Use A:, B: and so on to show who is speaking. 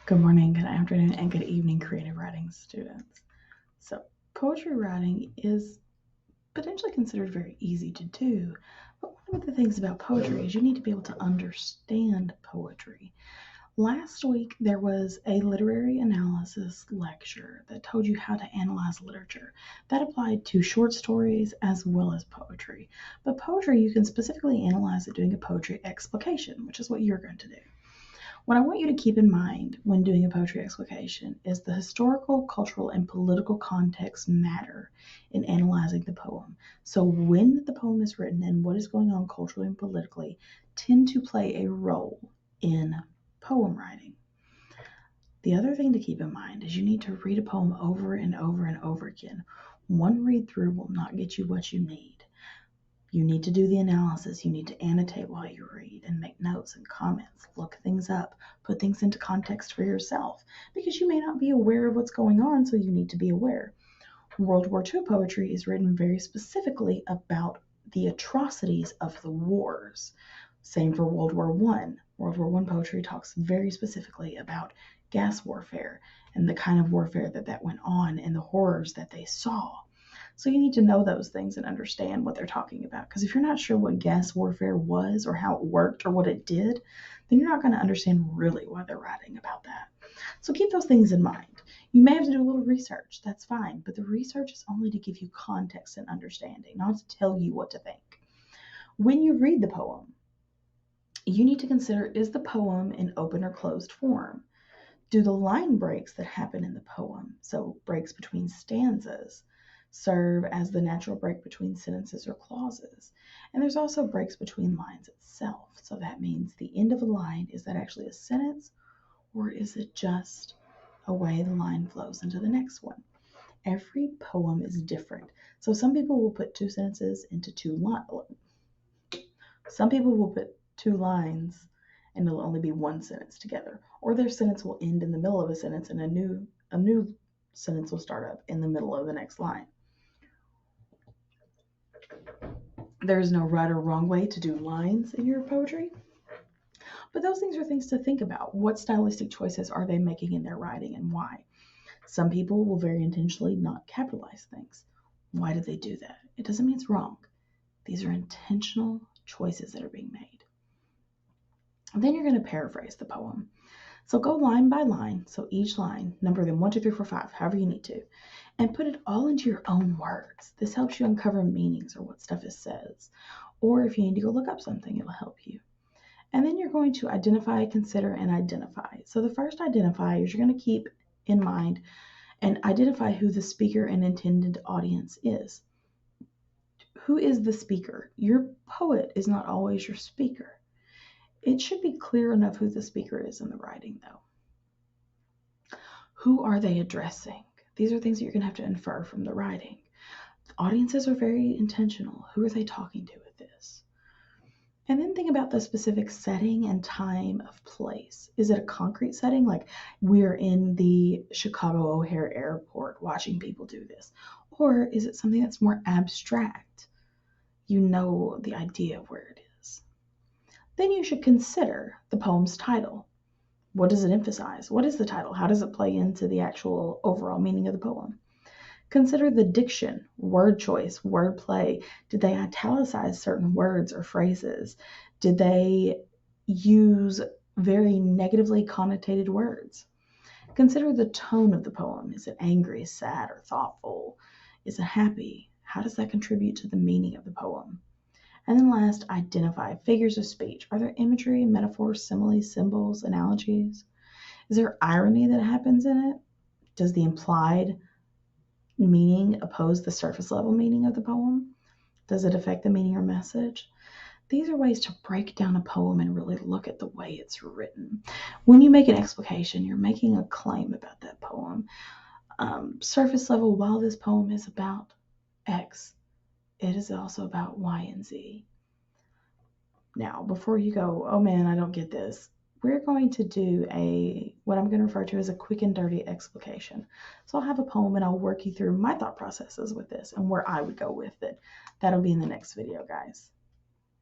A: Good morning, good afternoon, and good evening, creative writing students. So, poetry writing is potentially considered very easy to do, but one of the things about poetry is you need to be able to understand poetry. Last week, there was a literary analysis lecture that told you how to analyze literature. That applied to short stories as well as poetry. But poetry, you can specifically analyze it doing a poetry explication, which is what you're going to do. What I want you to keep in mind when doing a poetry explication is the historical, cultural, and political context matter in analyzing the poem. So, when the poem is written and what is going on culturally and politically tend to play a role in poem writing. The other thing to keep in mind is you need to read a poem over and over and over again. One read through will not get you what you need. You need to do the analysis. You need to annotate while you read and make notes and comments, look things up, put things into context for yourself because you may not be aware of what's going on, so you need to be aware. World War II poetry is written very specifically about the atrocities of the wars. Same for World War I. World War I poetry talks very specifically about gas warfare and the kind of warfare that went on and the horrors that they saw. So you need to know those things and understand what they're talking about. Because if you're not sure what gas warfare was or how it worked or what it did, then you're not going to understand really why they're writing about that. So keep those things in mind. You may have to do a little research. That's fine. But the research is only to give you context and understanding, not to tell you what to think. When you read the poem, you need to consider, is the poem in open or closed form? Do the line breaks that happen in the poem, so breaks between stanzas, serve as the natural break between sentences or clauses? And there's also breaks between lines itself. So that means the end of a line, is that actually a sentence or is it just a way the line flows into the next one? Every poem is different. So some people will put two sentences into two lines. Some people will put two lines and it'll only be one sentence together. Or their sentence will end in the middle of a sentence and a new sentence will start up in the middle of the next line. There's no right or wrong way to do lines in your poetry, but those things are things to think about. What stylistic choices are they making in their writing and why? Some people will very intentionally not capitalize things. Why do they do that? It doesn't mean it's wrong. These are intentional choices that are being made. And then you're going to paraphrase the poem. So go line by line. So each line, number them 1, 2, 3, 4, 5, however you need to, and put it all into your own words. This helps you uncover meanings or what stuff it says. Or if you need to go look up something, it'll help you. And then you're going to identify, consider, and identify. So the first identify is you're going to keep in mind and identify who the speaker and intended audience is. Who is the speaker? Your poet is not always your speaker. It should be clear enough who the speaker is in the writing, though. Who are they addressing? These are things that you're going to have to infer from the writing. The audiences are very intentional. Who are they talking to with this? And then think about the specific setting and time of place. Is it a concrete setting? Like we're in the Chicago O'Hare Airport watching people do this. Or is it something that's more abstract? You know the idea of where it is. Then you should consider the poem's title. What does it emphasize? What is the title? How does it play into the actual overall meaning of the poem? Consider the diction, word choice, word play. Did they italicize certain words or phrases? Did they use very negatively connotated words? Consider the tone of the poem. Is it angry, sad, or thoughtful? Is it happy? How does that contribute to the meaning of the poem? And then last, identify figures of speech. Are there imagery, metaphors, similes, symbols, analogies? Is there irony that happens in it? Does the implied meaning oppose the surface level meaning of the poem? Does it affect the meaning or message? These are ways to break down a poem and really look at the way it's written. When you make an explication, you're making a claim about that poem. Surface level, while this poem is about X, it is also about Y and Z. Now, before you go, oh man, I don't get this, we're going to do what I'm going to refer to as a quick and dirty explication. So I'll have a poem and I'll work you through my thought processes with this and where I would go with it. That'll be in the next video, guys.